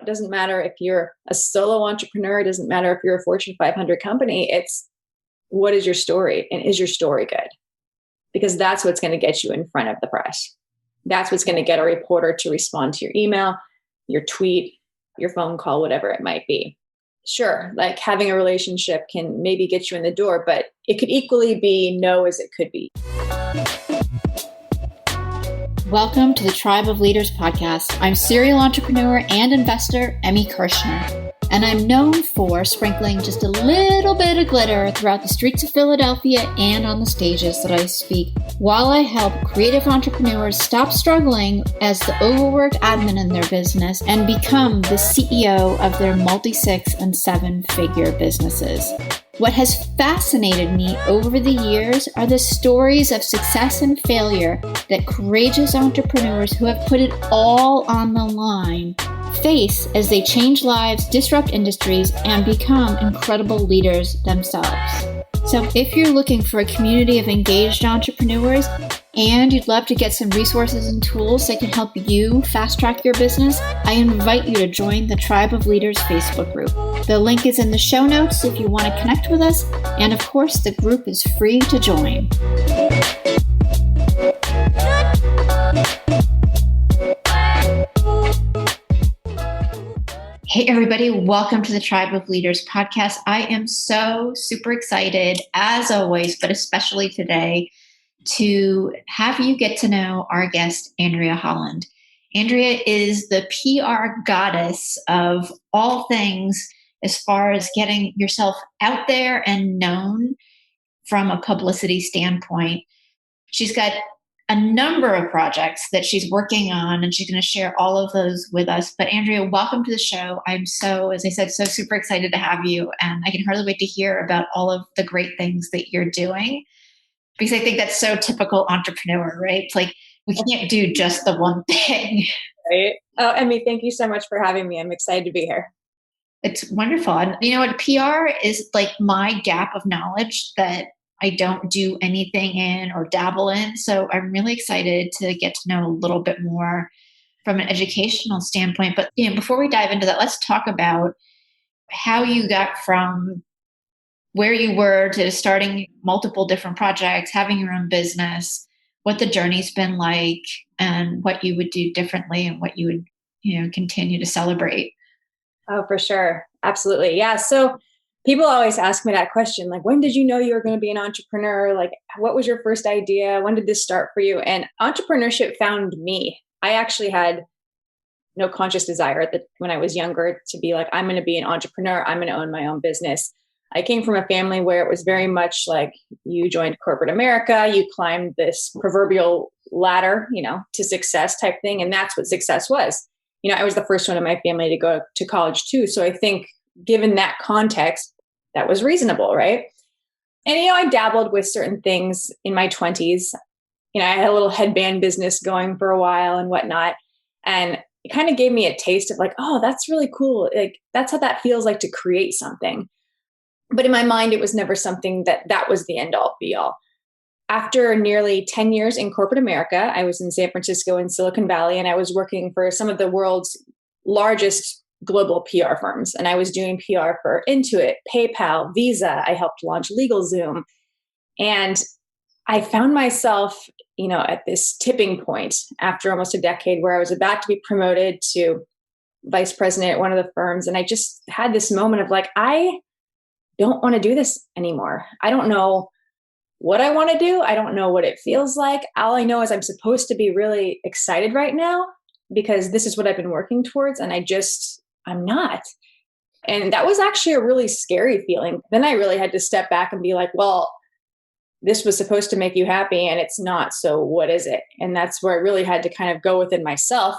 It doesn't matter if you're a solo entrepreneur. It doesn't matter if you're a Fortune 500 company. It's what is your story and is your story good? Because that's what's going to get you in front of the press. That's what's going to get a reporter to respond to your email, your tweet, your phone call, whatever it might be. Sure, like having a relationship can maybe get you in the door, but it could equally be no as it could be. Welcome to the Tribe of Leaders podcast. I'm serial entrepreneur and investor Emmy Kirshner, and I'm known for sprinkling just a little bit of glitter throughout the streets of Philadelphia and on the stages that I speak, while I help creative entrepreneurs stop struggling as the overworked admin in their business and become the CEO of their multi-6 and 7-figure businesses. What has fascinated me over the years are the stories of success and failure that courageous entrepreneurs who have put it all on the line face as they change lives, disrupt industries, and become incredible leaders themselves. So if you're looking for a community of engaged entrepreneurs and you'd love to get some resources and tools that can help you fast track your business, I invite you to join the Tribe of Leaders Facebook group. The link is in the show notes if you want to connect with us. And of course, the group is free to join. Hey, everybody. Welcome to the Tribe of Leaders podcast. I am so super excited, as always, but especially today, to have you get to know our guest, Andrea Holland. Andrea is the PR goddess of all things as far as getting yourself out there and known from a publicity standpoint. She's got a number of projects that she's working on, and she's going to share all of those with us. But Andrea, welcome to the show. I'm so, as I said, so super excited to have you, and I can hardly wait to hear about all of the great things that you're doing, because I think that's so typical entrepreneur, right? It's like we can't do just the one thing. Right. Oh, Emmy, thank you so much for having me. I'm excited to be here. It's wonderful. And you know what? PR is like my gap of knowledge that I don't do anything in or dabble in. So I'm really excited to get to know a little bit more from an educational standpoint. But before we dive into that, let's talk about how you got from where you were to starting multiple different projects, having your own business, what the journey's been like, and what you would do differently and what you would, continue to celebrate. Oh, for sure. Absolutely. Yeah. So people always ask me that question, like, when did you know you were going to be an entrepreneur? Like, what was your first idea? When did this start for you? And entrepreneurship found me. I actually had no conscious desire when I was younger to be like, I'm going to be an entrepreneur. I'm going to own my own business. I came from a family where it was very much like you joined corporate America, you climbed this proverbial ladder, to success type thing. And that's what success was. I was the first one in my family to go to college too. So I think given that context, that was reasonable, right? And, I dabbled with certain things in my 20s. I had a little headband business going for a while and whatnot. And it kind of gave me a taste of like, oh, that's really cool. Like, that's how that feels like to create something. But in my mind, it was never something that was the end all be all. After nearly 10 years in corporate America, I was in San Francisco in Silicon Valley, and I was working for some of the world's largest global PR firms. And I was doing PR for Intuit, PayPal, Visa. I helped launch LegalZoom. And I found myself, at this tipping point after almost a decade where I was about to be promoted to vice president at one of the firms. And I just had this moment of like, I don't want to do this anymore. I don't know what I want to do. I don't know what it feels like. All I know is I'm supposed to be really excited right now because this is what I've been working towards. And I'm not. And that was actually a really scary feeling. Then I really had to step back and be like, well, this was supposed to make you happy and it's not. So what is it? And that's where I really had to kind of go within myself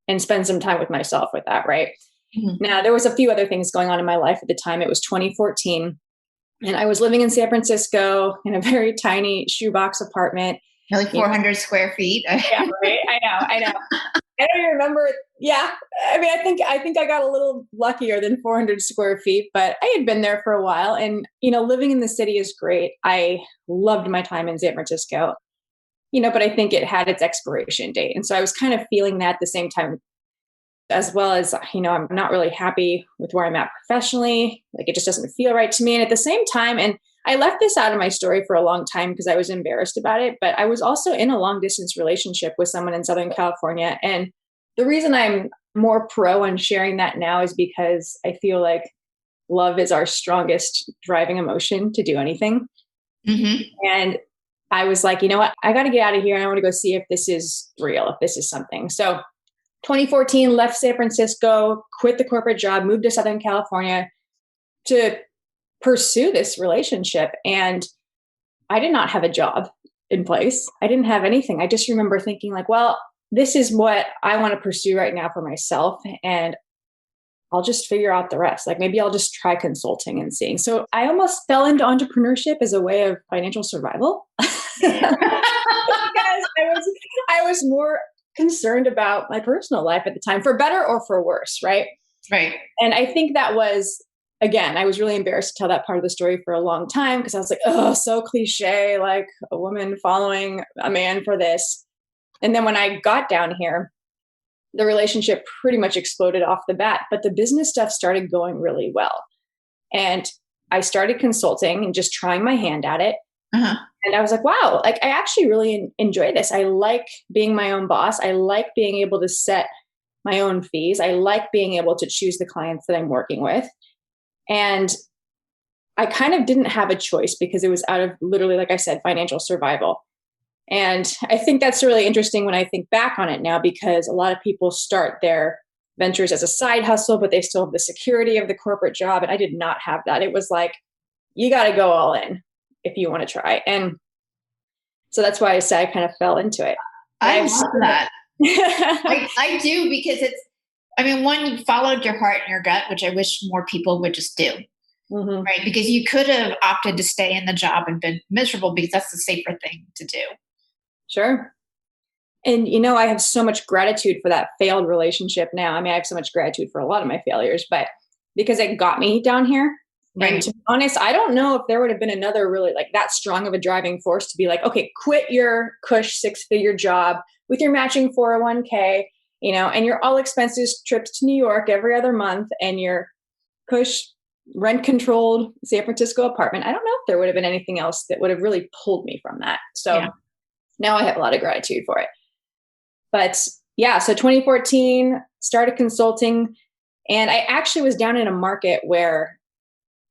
and spend some time with myself with that. Right. Mm-hmm. Now, there was a few other things going on in my life at the time. It was 2014. And I was living in San Francisco in a very tiny shoebox apartment. Like 400 square feet. Yeah, right. I know. I don't even remember. Yeah. I mean, I think I got a little luckier than 400 square feet, but I had been there for a while. And, living in the city is great. I loved my time in San Francisco, but I think it had its expiration date. And so I was kind of feeling that at the same time. as well as, I'm not really happy with where I'm at professionally. Like it just doesn't feel right to me. And at the same time, and I left this out of my story for a long time because I was embarrassed about it, but I was also in a long distance relationship with someone in Southern California. And the reason I'm more pro on sharing that now is because I feel like love is our strongest driving emotion to do anything. Mm-hmm. And I was like, you know what? I got to get out of here and I want to go see if this is real, if this is something. So 2014, left San Francisco, quit the corporate job, moved to Southern California to pursue this relationship. And I did not have a job in place. I didn't have anything. I just remember thinking like, well, this is what I want to pursue right now for myself. And I'll just figure out the rest. Like maybe I'll just try consulting and seeing. So I almost fell into entrepreneurship as a way of financial survival. Because I was more concerned about my personal life at the time, for better or for worse, right? Right. And I think that was, again, I was really embarrassed to tell that part of the story for a long time because I was like, oh, so cliche, like a woman following a man for this. And then when I got down here, the relationship pretty much exploded off the bat, but the business stuff started going really well. And I started consulting and just trying my hand at it. Uh-huh. And I was like, wow, like I actually really enjoy this. I like being my own boss. I like being able to set my own fees. I like being able to choose the clients that I'm working with. And I kind of didn't have a choice because it was out of literally, like I said, financial survival. And I think that's really interesting when I think back on it now, because a lot of people start their ventures as a side hustle, but they still have the security of the corporate job. And I did not have that. It was like, you got to go all in if you want to try. And so that's why I said I kind of fell into it. I love that. I do, because one, you followed your heart and your gut, which I wish more people would just do. Mm-hmm. Right? Because you could have opted to stay in the job and been miserable because that's the safer thing to do. Sure. And, I have so much gratitude for that failed relationship now. I mean, I have so much gratitude for a lot of my failures, but because it got me down here. Right. And to be honest, I don't know if there would have been another really like that strong of a driving force to be like, okay, quit your cush 6-figure job with your matching 401k, and your all expenses trips to New York every other month and your cush rent controlled San Francisco apartment. I don't know if there would have been anything else that would have really pulled me from that. So now I have a lot of gratitude for it. But yeah, so 2014, started consulting, and I actually was down in a market where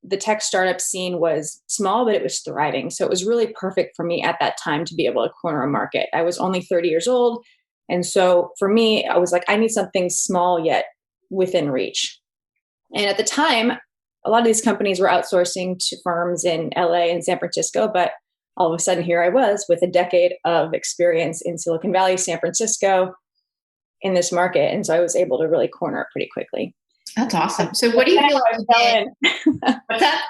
the tech startup scene was small, but it was thriving. So it was really perfect for me at that time to be able to corner a market. I was only 30 years old. And so for me, I was like, I need something small yet within reach. And at the time, a lot of these companies were outsourcing to firms in LA and San Francisco, but all of a sudden here I was with a decade of experience in Silicon Valley, San Francisco, in this market. And so I was able to really corner it pretty quickly. That's awesome. So what do you feel like you did? What's that?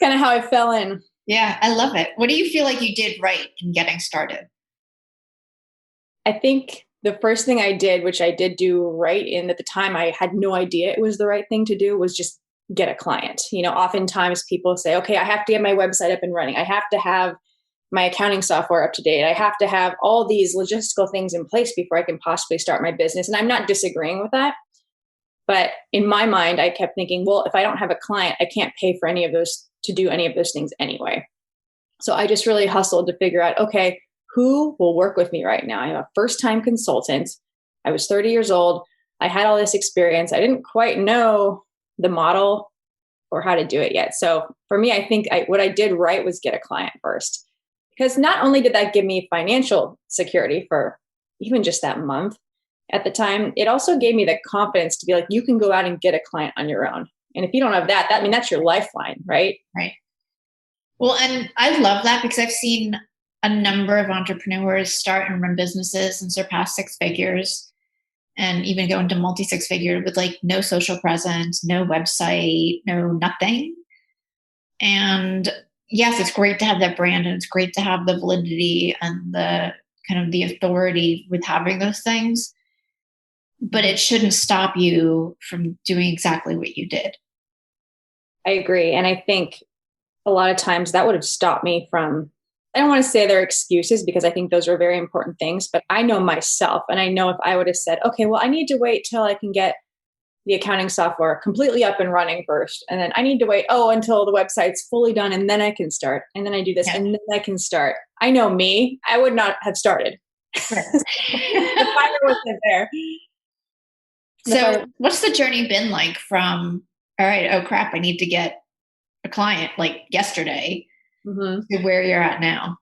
Kind of how I fell in. Yeah, I love it. What do you feel like you did right in getting started? I think the first thing I did, which I did do right, and at the time I had no idea it was the right thing to do, was just get a client. Oftentimes people say, okay, I have to get my website up and running. I have to have my accounting software up to date. I have to have all these logistical things in place before I can possibly start my business. And I'm not disagreeing with that. But in my mind, I kept thinking, well, if I don't have a client, I can't pay for any of those to do any of those things anyway. So I just really hustled to figure out, okay, who will work with me right now? I'm a first-time consultant. I was 30 years old. I had all this experience. I didn't quite know the model or how to do it yet. So for me, I think what I did right was get a client first. Because not only did that give me financial security for even just that month at the time, it also gave me the confidence to be like, you can go out and get a client on your own. And if you don't have that, that's your lifeline, right? Right. Well, and I love that because I've seen a number of entrepreneurs start and run businesses and surpass 6 figures and even go into multi-6 figure with like no social presence, no website, no nothing. And yes, it's great to have that brand and it's great to have the validity and the kind of the authority with having those things, but it shouldn't stop you from doing exactly what you did. I agree. And I think a lot of times that would have stopped me from, I don't want to say they're excuses because I think those are very important things, but I know myself. And I know if I would have said, okay, well, I need to wait till I can get the accounting software completely up and running first. And then I need to wait, until the website's fully done and then I can start. And then I do this and then I can start. I know me, I would not have started. Right. The fire wasn't there. So what's the journey been like from, all right, oh crap, I need to get a client like yesterday to where you're at now?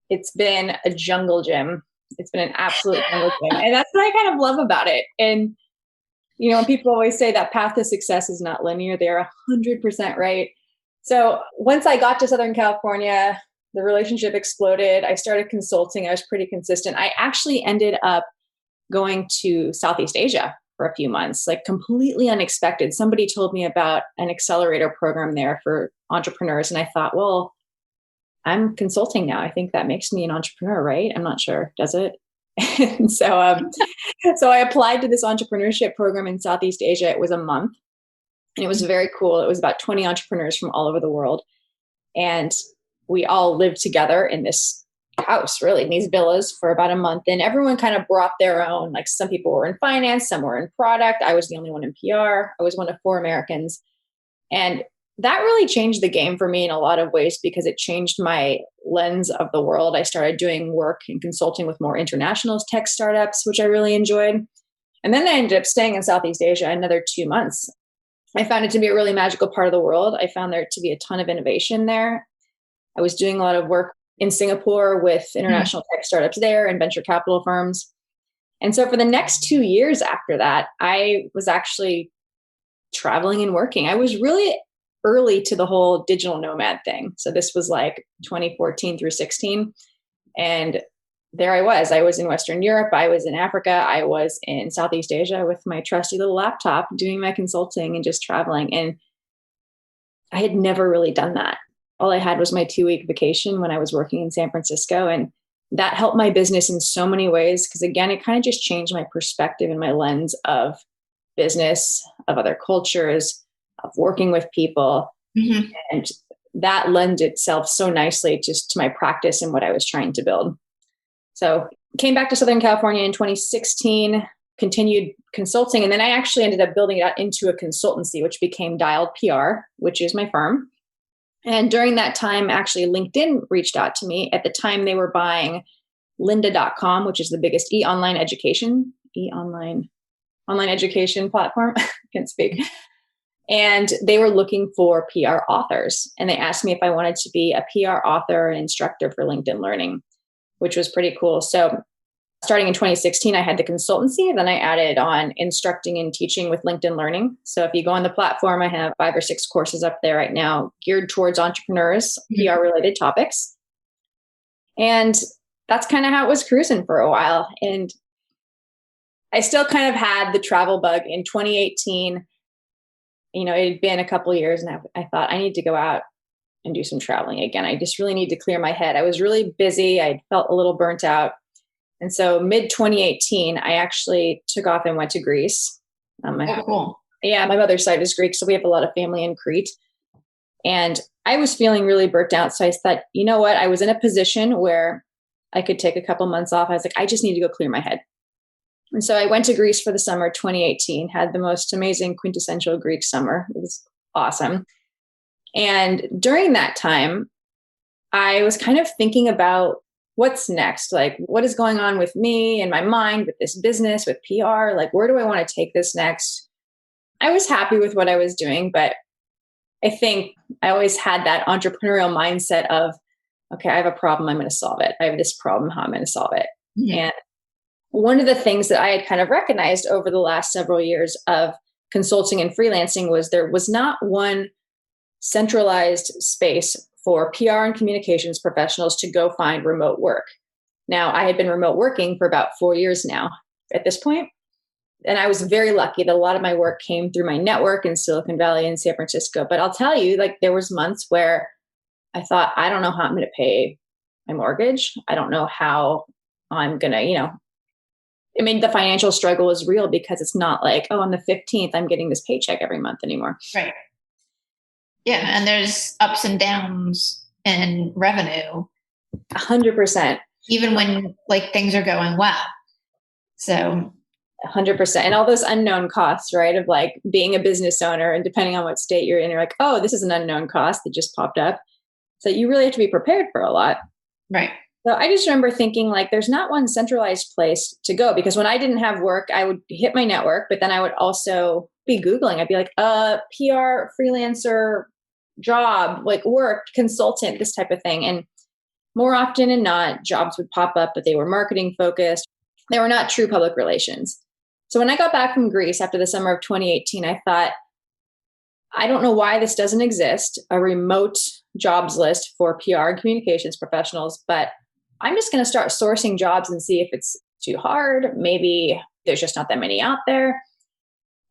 It's been a jungle gym. It's been an absolute jungle gym. And that's what I kind of love about it. And, when people always say that path to success is not linear, they're 100% right. So once I got to Southern California, the relationship exploded. I started consulting. I was pretty consistent. I actually ended up going to Southeast Asia for a few months, like completely unexpected. Somebody told me about an accelerator program there for entrepreneurs. And I thought, well, I'm consulting now. I think that makes me an entrepreneur, right? I'm not sure. Does it? And so I applied to this entrepreneurship program in Southeast Asia. It was a month and it was very cool. It was about 20 entrepreneurs from all over the world. And we all lived together in this house, really, in these villas for about a month. And everyone kind of brought their own, like some people were in finance, some were in product. I was the only one in PR. I was one of 4 Americans. And that really changed the game for me in a lot of ways because it changed my lens of the world. I started doing work and consulting with more international tech startups, which I really enjoyed. And then I ended up staying in Southeast Asia another 2 months. I found it to be a really magical part of the world. I found there to be a ton of innovation there. I was doing a lot of work in Singapore with international tech startups there and venture capital firms. And so for the next 2 years after that, I was actually traveling and working. I was really early to the whole digital nomad thing. So this was like 2014 through 16. And there I was in Western Europe. I was in Africa. I was in Southeast Asia with my trusty little laptop doing my consulting and just traveling. And I had never really done that. All I had was my 2-week vacation when I was working in San Francisco. And that helped my business in so many ways. Because again, it kind of just changed my perspective and my lens of business, of other cultures, of working with people. And that lent itself so nicely just to my practice and what I was trying to build. So came back to Southern California in 2016, continued consulting. And then I actually ended up building it out into a consultancy, which became Dialed PR, which is my firm. And during that time, actually, LinkedIn reached out to me. At the time, they were buying lynda.com, which is the biggest online education platform. I can't speak. And they were looking for PR authors. And they asked me if I wanted to be a PR author and instructor for LinkedIn Learning, which was pretty cool. So starting in 2016, I had the consultancy. Then I added on instructing and teaching with LinkedIn Learning. So if you go on the platform, I have 5 or 6 courses up there right now geared towards entrepreneurs, PR related topics. And that's kind of how it was cruising for a while. And I still kind of had the travel bug in 2018. It had been a couple of years and I thought I need to go out and do some traveling again. I just really need to clear my head. I was really busy. I felt a little burnt out. And so mid 2018, I actually took off and went to Greece. Cool. Yeah, my mother's side is Greek. So we have a lot of family in Crete. And I was feeling really burnt out. So I thought, you know what? I was in a position where I could take a couple months off. I was like, I just need to go clear my head. And so I went to Greece for the summer 2018, had the most amazing quintessential Greek summer. It was awesome. And during that time, I was kind of thinking about what's next? Like, what is going on with me and my mind, with this business, with PR? Like, where do I want to take this next? I was happy with what I was doing, but I think I always had that entrepreneurial mindset of, okay, I have a problem, I'm going to solve it. I have this problem, how I'm going to solve it. And one of the things that I had kind of recognized over the last several years of consulting and freelancing was there was not one centralized space for PR and communications professionals to go find remote work. Now, I had been remote working for about 4 years now at this point, and I was very lucky that a lot of my work came through my network in Silicon Valley and San Francisco. But I'll tell you, like, there was months where I thought, I don't know how I'm going to pay my mortgage. I don't know how I'm going to, the financial struggle is real because it's not like, on the 15th, I'm getting this paycheck every month anymore. Right. Yeah. And there's ups and downs in revenue. 100%. Even when things are going well. So 100%. And all those unknown costs, right? Of like being a business owner and depending on what state you're in, you're like, oh, this is an unknown cost that just popped up. So you really have to be prepared for a lot. Right. So I just remember thinking like, there's not one centralized place to go, because when I didn't have work, I would hit my network, but then I would also be Googling. I'd be like, PR, freelancer, job, like work, consultant, this type of thing. And more often than not, jobs would pop up, but they were marketing focused. They were not true public relations. So when I got back from Greece after the summer of 2018, I thought, I don't know why this doesn't exist, a remote jobs list for PR and communications professionals, but I'm just going to start sourcing jobs and see if it's too hard. Maybe there's just not that many out there.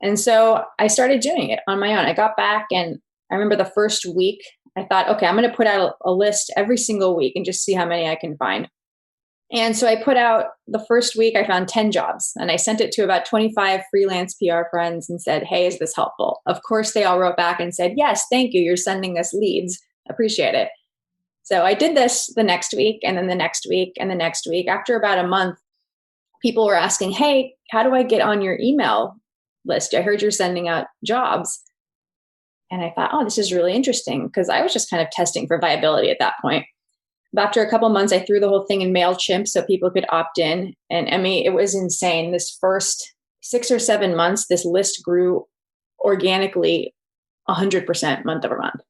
And so I started doing it on my own. I got back and I remember the first week, I thought, okay, I'm going to put out a list every single week and just see how many I can find. And so I put out the first week, I found 10 jobs and I sent it to about 25 freelance PR friends and said, hey, is this helpful? Of course, they all wrote back and said, yes, thank you. You're sending us leads. Appreciate it. So I did this the next week and then the next week and the next week. After about a month, people were asking, hey, how do I get on your email list? I heard you're sending out jobs. And I thought, oh, this is really interesting, because I was just kind of testing for viability at that point. But after a couple of months, I threw the whole thing in MailChimp so people could opt in. And Emmy, it was insane. This first 6 or 7 months, this list grew organically 100% month over month.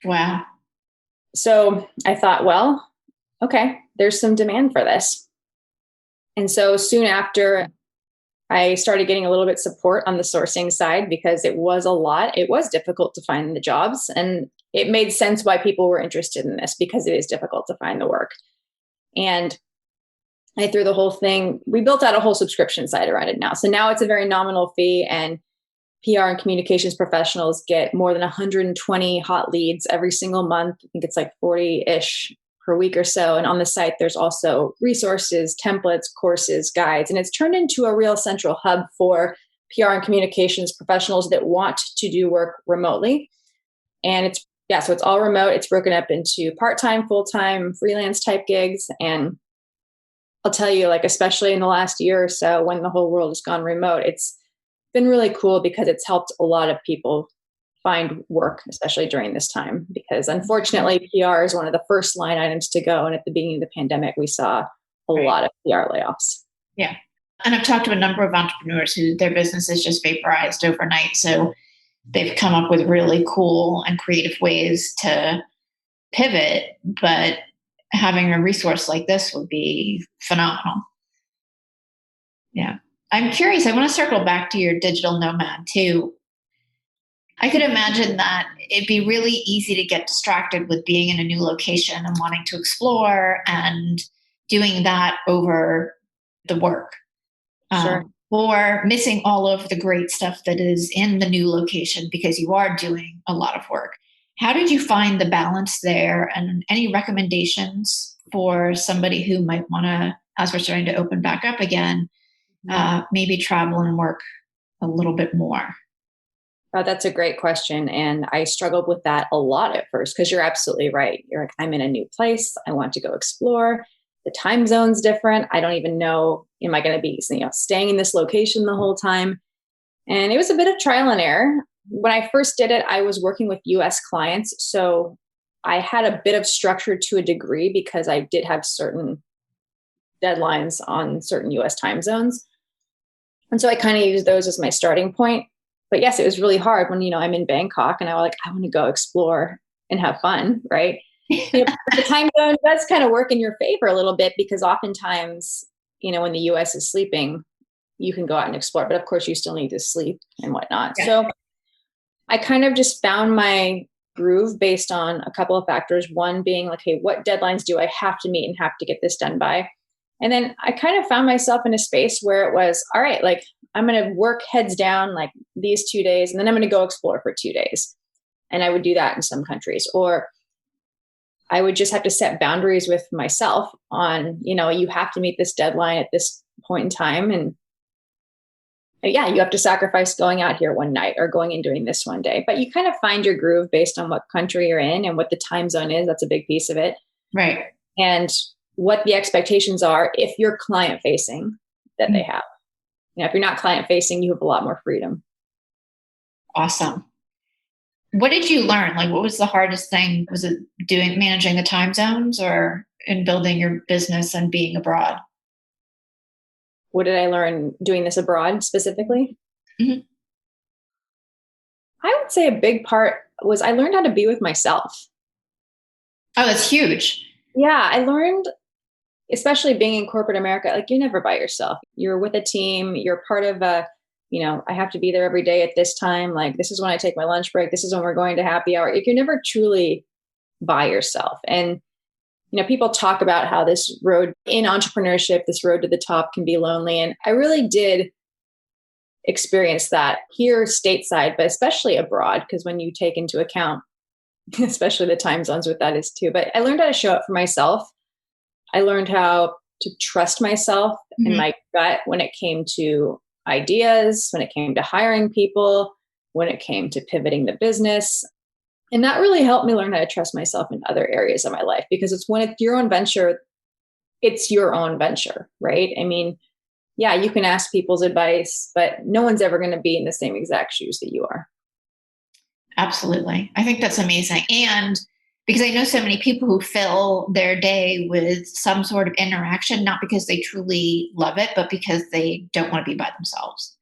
Wow. So I thought, well, okay, there's some demand for this. And so soon after, I started getting a little bit support on the sourcing side, because it was a lot. It was difficult to find the jobs, and it made sense why people were interested in this, because it is difficult to find the work. And I threw the whole thing, we built out a whole subscription site around it now. So now it's a very nominal fee, and PR and communications professionals get more than 120 hot leads every single month. I think it's like 40-ish per week or so. And on the site, there's also resources, templates, courses, guides, and it's turned into a real central hub for PR and communications professionals that want to do work remotely. And so it's all remote. It's broken up into part-time, full-time, freelance type gigs. And I'll tell you, like, especially in the last year or so when the whole world has gone remote, it's been really cool because it's helped a lot of people find work, especially during this time, because unfortunately PR is one of the first line items to go. And at the beginning of the pandemic, we saw a lot of PR layoffs. Yeah. And I've talked to a number of entrepreneurs who their businesses just vaporized overnight. So they've come up with really cool and creative ways to pivot, but having a resource like this would be phenomenal. Yeah. I'm curious, I want to circle back to your digital nomad too. I could imagine that it'd be really easy to get distracted with being in a new location and wanting to explore and doing that over the work. Sure. Or missing all of the great stuff that is in the new location because you are doing a lot of work. How did you find the balance there, and any recommendations for somebody who might want to, as we're starting to open back up again, maybe travel and work a little bit more? Oh, that's a great question. And I struggled with that a lot at first, because you're absolutely right. You're like, I'm in a new place. I want to go explore. The time zone's different. I don't even know, am I going to be staying in this location the whole time? And it was a bit of trial and error. When I first did it, I was working with US clients. So I had a bit of structure to a degree, because I did have certain deadlines on certain US time zones. And so I kind of used those as my starting point. But yes, it was really hard when, I'm in Bangkok and I was like, I want to go explore and have fun, right? The time zone does kind of work in your favor a little bit, because oftentimes, when the US is sleeping, you can go out and explore, but of course you still need to sleep and whatnot. Yeah. So I kind of just found my groove based on a couple of factors. One being like, hey, what deadlines do I have to meet and have to get this done by? And then I kind of found myself in a space where it was, all right, like I'm going to work heads down like these 2 days, and then I'm going to go explore for 2 days. And I would do that in some countries. Or I would just have to set boundaries with myself on, you have to meet this deadline at this point in time. And yeah, you have to sacrifice going out here one night or going and doing this one day. But you kind of find your groove based on what country you're in and what the time zone is. That's a big piece of it. Right. And what the expectations are if you're client facing that they have. If you're not client facing, you have a lot more freedom. Awesome. What did you learn? Like, what was the hardest thing? Was it managing the time zones, or in building your business and being abroad? What did I learn doing this abroad specifically? Mm-hmm. I would say a big part was I learned how to be with myself. Oh, that's huge. Yeah, I learned, especially being in corporate America, like you're never by yourself. You're with a team, you're part of I have to be there every day at this time. Like, this is when I take my lunch break. This is when we're going to happy hour. You're never truly by yourself. And, people talk about how this road in entrepreneurship, this road to the top can be lonely. And I really did experience that here stateside, but especially abroad, because when you take into account, especially the time zones with that is too. But I learned how to show up for myself. I learned how to trust myself and my gut when it came to ideas, when it came to hiring people, when it came to pivoting the business. And that really helped me learn how to trust myself in other areas of my life, because when it's your own venture, it's your own venture, right? I mean, yeah, you can ask people's advice, but no one's ever going to be in the same exact shoes that you are. Absolutely. I think that's amazing. And because I know so many people who fill their day with some sort of interaction, not because they truly love it, but because they don't want to be by themselves.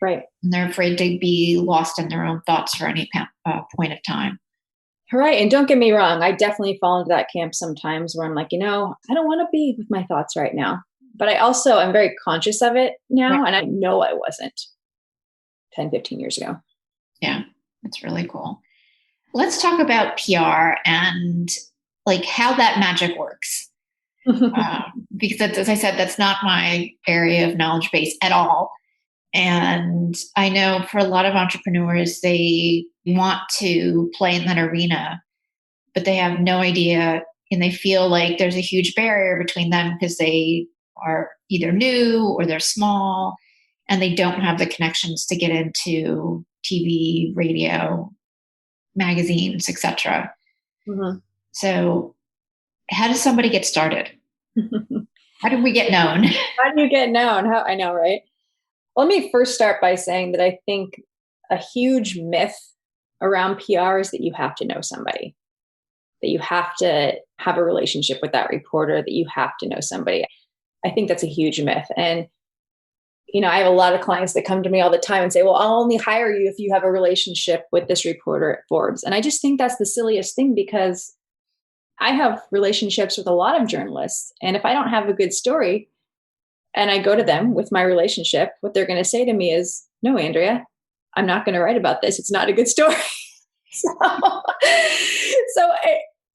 Right. And they're afraid to be lost in their own thoughts for any point of time. Right. And don't get me wrong, I definitely fall into that camp sometimes where I'm like, I don't want to be with my thoughts right now. But I also am very conscious of it now. Right. And I know I wasn't 10, 15 years ago. Yeah, that's really cool. Let's talk about PR and like how that magic works. Because as I said, that's not my area of knowledge base at all. And I know for a lot of entrepreneurs, they want to play in that arena, but they have no idea. And they feel like there's a huge barrier between them because they are either new or they're small and they don't have the connections to get into TV, radio, magazines, etc. Mm-hmm. So how does somebody get started? How do we get known? How do you get known? I know, right? Let me first start by saying that I think a huge myth around PR is that you have to know somebody, that you have to have a relationship with that reporter, that you have to know somebody. I think that's a huge myth. And, I have a lot of clients that come to me all the time and say, well, I'll only hire you if you have a relationship with this reporter at Forbes. And I just think that's the silliest thing, because I have relationships with a lot of journalists. And if I don't have a good story, and I go to them with my relationship, what they're going to say to me is, no, Andrea, I'm not going to write about this. It's not a good story. so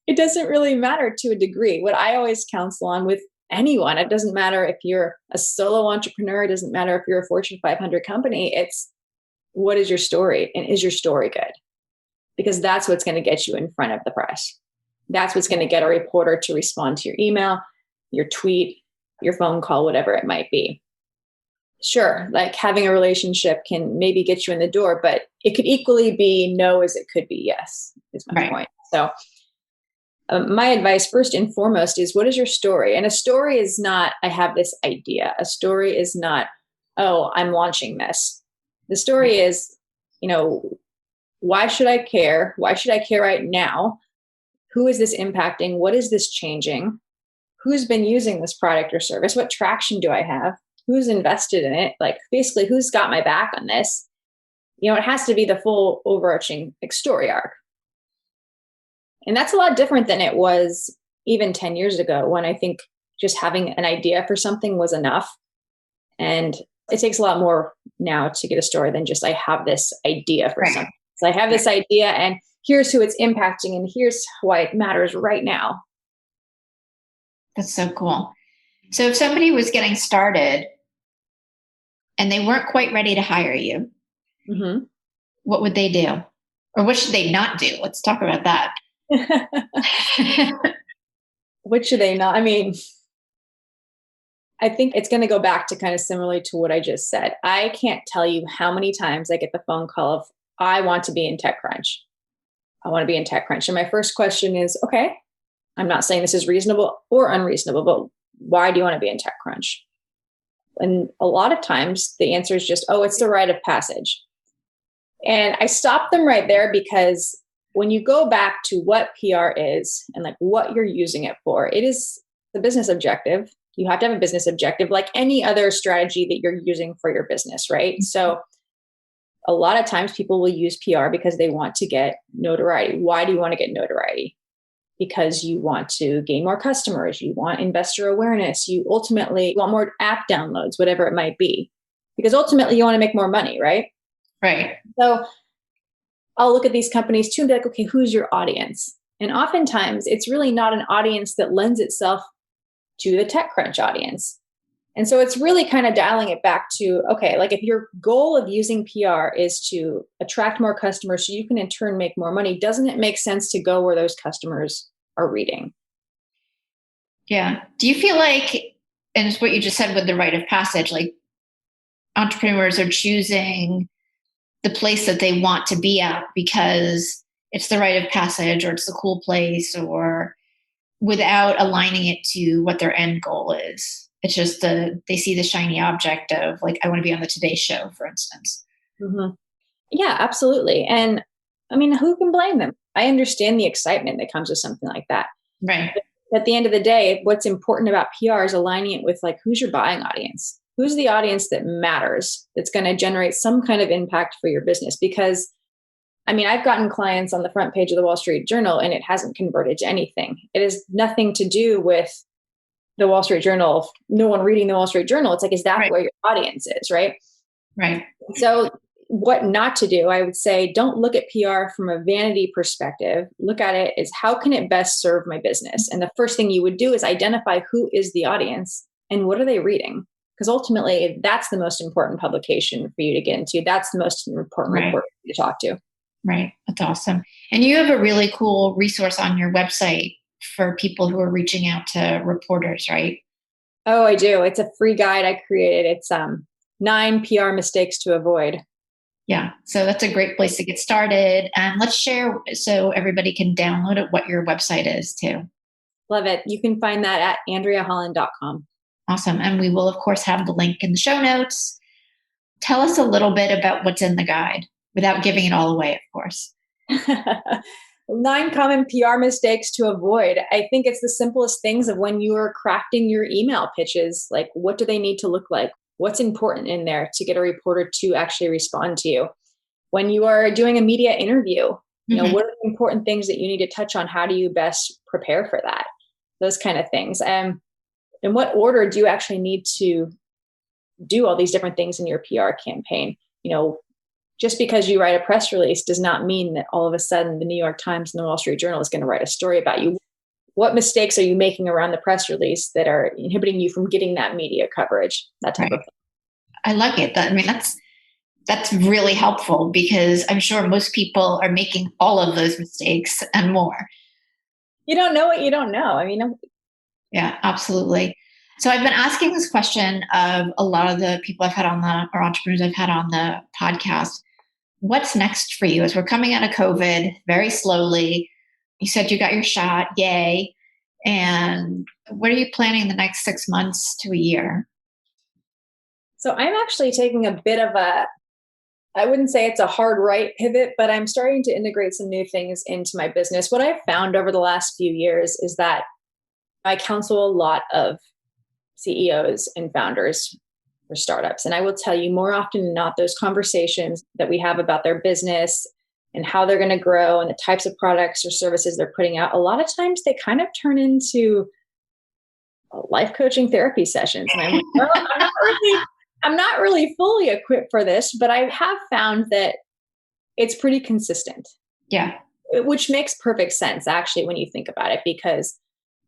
it doesn't really matter to a degree. What I always counsel on with anyone, it doesn't matter if you're a solo entrepreneur, it doesn't matter if you're a Fortune 500 company, it's what is your story, and is your story good? Because that's what's going to get you in front of the press. That's what's going to get a reporter to respond to your email, your tweet, your phone call, whatever it might be. Sure, like having a relationship can maybe get you in the door, but it could equally be no as it could be yes, is my point. So my advice first and foremost is, what is your story? And a story is not, I have this idea. A story is not, oh, I'm launching this. The story is, why should I care? Why should I care right now? Who is this impacting? What is this changing? Who's been using this product or service? What traction do I have? Who's invested in it? Like, basically, who's got my back on this? It has to be the full overarching story arc. And that's a lot different than it was even 10 years ago, when I think just having an idea for something was enough. And it takes a lot more now to get a story than just, I have this idea for something. So I have this idea, and here's who it's impacting, and here's why it matters right now. That's so cool. So if somebody was getting started and they weren't quite ready to hire you, what would they do? Or what should they not do? Let's talk about that. What should they not? I mean, I think it's going to go back to kind of similarly to what I just said. I can't tell you how many times I get the phone call of, I want to be in TechCrunch. I want to be in TechCrunch. And my first question is, okay, I'm not saying this is reasonable or unreasonable, but why do you want to be in TechCrunch? And a lot of times the answer is just, oh, it's the rite of passage. And I stopped them right there because when you go back to what PR is and like what you're using it for, it is the business objective. You have to have a business objective like any other strategy that you're using for your business, right? So a lot of times people will use PR because they want to get notoriety. Why do you want to get notoriety? Because you want to gain more customers, you want investor awareness, you ultimately want more app downloads, whatever it might be. Because ultimately you want to make more money, right? Right. So I'll look at these companies too and be like, okay, who's your audience? And oftentimes it's really not an audience that lends itself to the TechCrunch audience. And so it's really kind of dialing it back to, okay, like if your goal of using PR is to attract more customers so you can in turn make more money, doesn't it make sense to go where those customers are reading? Yeah. Do you feel like, and it's what you just said with the rite of passage, like entrepreneurs are choosing the place that they want to be at because it's the rite of passage or it's the cool place, or without aligning it to what their end goal is? It's just they see the shiny object of like, I want to be on the Today Show, for instance. Mm-hmm. Yeah, absolutely. And I mean, who can blame them? I understand the excitement that comes with something like that. Right. But at the end of the day, what's important about PR is aligning it with like, who's your buying audience? Who's the audience that matters, that's going to generate some kind of impact for your business? Because I mean, I've gotten clients on the front page of the Wall Street Journal and it hasn't converted to anything. It has nothing to do with the Wall Street Journal, no one reading the Wall Street Journal. It's like, is that where your audience is, right? Right. So what not to do, I would say, don't look at PR from a vanity perspective. Look at it as how can it best serve my business? And the first thing you would do is identify who is the audience and what are they reading? Because ultimately, that's the most important publication for you to get into. That's the most important report for you to talk to. Right. That's awesome. And you have a really cool resource on your website for people who are reaching out to reporters, right? Oh, I do. It's a free guide I created. It's 9 PR mistakes to avoid. Yeah. So that's a great place to get started. And let's share so everybody can download it, what your website is too. Love it. You can find that at AndreaHolland.com. Awesome. And we will, of course, have the link in the show notes. Tell us a little bit about what's in the guide without giving it all away, of course. 9 common PR mistakes to avoid. I think it's the simplest things of when you are crafting your email pitches. Like, what do they need to look like? What's important in there to get a reporter to actually respond to you? When you are doing a media interview, you know, what are the important things that you need to touch on? How do you best prepare for that? Those kind of things. In what order do you actually need to do all these different things in your PR campaign? You know, just because you write a press release does not mean that all of a sudden the New York Times and the Wall Street Journal is going to write a story about you. What mistakes are you making around the press release that are inhibiting you from getting that media coverage? That type of thing. I like it. I mean, that's really helpful because I'm sure most people are making all of those mistakes and more. You don't know what you don't know. I mean, yeah, absolutely. So I've been asking this question of a lot of the people I've had on or entrepreneurs I've had on the podcast. What's next for you as we're coming out of COVID very slowly? You said you got your shot, yay. And what are you planning the next 6 months to a year? So I'm actually taking a bit of I wouldn't say it's a hard right pivot, but I'm starting to integrate some new things into my business. What I've found over the last few years is that I counsel a lot of CEOs and founders for startups. And I will tell you more often than not, those conversations that we have about their business and how they're going to grow and the types of products or services they're putting out, a lot of times they kind of turn into life coaching therapy sessions. And I'm like, well, I'm not really fully equipped for this, but I have found that it's pretty consistent. Yeah. Which makes perfect sense, actually, when you think about it, because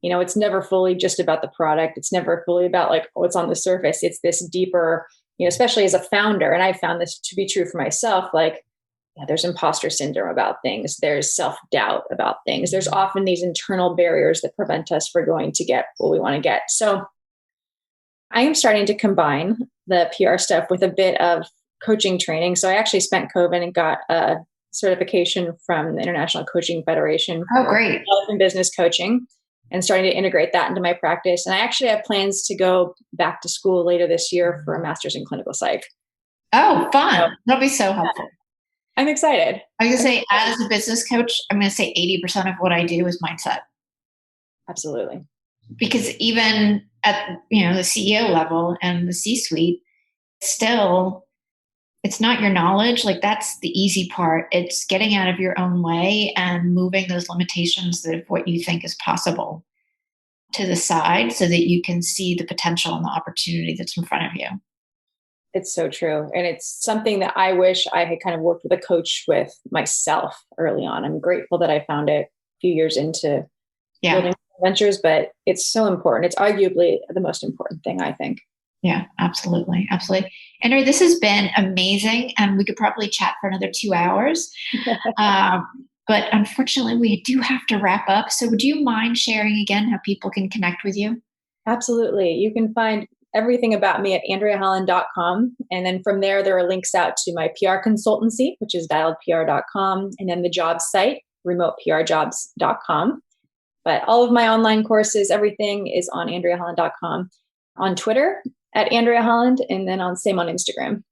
you know, it's never fully just about the product. It's never fully about like what's on the surface. It's this deeper, you know, especially as a founder. And I found this to be true for myself. Like, yeah, there's imposter syndrome about things. There's self-doubt about things. There's often these internal barriers that prevent us from going to get what we want to get. So I am starting to combine the PR stuff with a bit of coaching training. So I actually spent COVID and got a certification from the International Coaching Federation. Oh, great. Life and business coaching. and starting to integrate that into my practice. And I actually have plans to go back to school later this year for a master's in clinical psych. Oh, fun. That'll be so helpful. I'm excited. I was going to say, as a business coach, I'm going to say 80% of what I do is mindset. Absolutely. Because even at, the CEO level and the C-suite, still, it's not your knowledge. Like, that's the easy part. It's getting out of your own way and moving those limitations of what you think is possible to the side so that you can see the potential and the opportunity that's in front of you. It's so true. And it's something that I wish I had kind of worked with a coach with myself early on. I'm grateful that I found it a few years into building ventures, but it's so important. It's arguably the most important thing, I think. Yeah, absolutely. Absolutely. Andrea, this has been amazing. And we could probably chat for another 2 hours. But unfortunately, we do have to wrap up. So would you mind sharing again how people can connect with you? Absolutely. You can find everything about me at AndreaHolland.com. And then from there are links out to my PR consultancy, which is dialedpr.com, and then the job site, remoteprjobs.com. But all of my online courses, everything is on AndreaHolland.com, on Twitter at Andrea Holland, and then same on Instagram.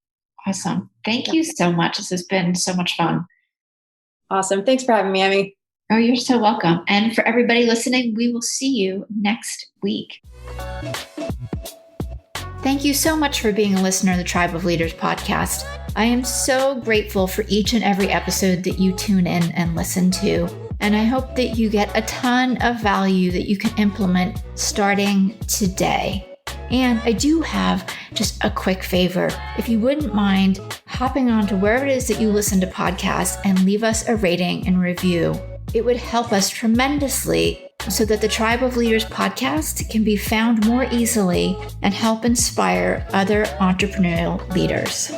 Awesome. Thank you so much. This has been so much fun. Awesome. Thanks for having me, Emmy. Oh, you're so welcome. And for everybody listening, we will see you next week. Thank you so much for being a listener of the Tribe of Leaders podcast. I am so grateful for each and every episode that you tune in and listen to. And I hope that you get a ton of value that you can implement starting today. And I do have just a quick favor. If you wouldn't mind hopping on to wherever it is that you listen to podcasts and leave us a rating and review, it would help us tremendously so that the Tribe of Leaders podcast can be found more easily and help inspire other entrepreneurial leaders.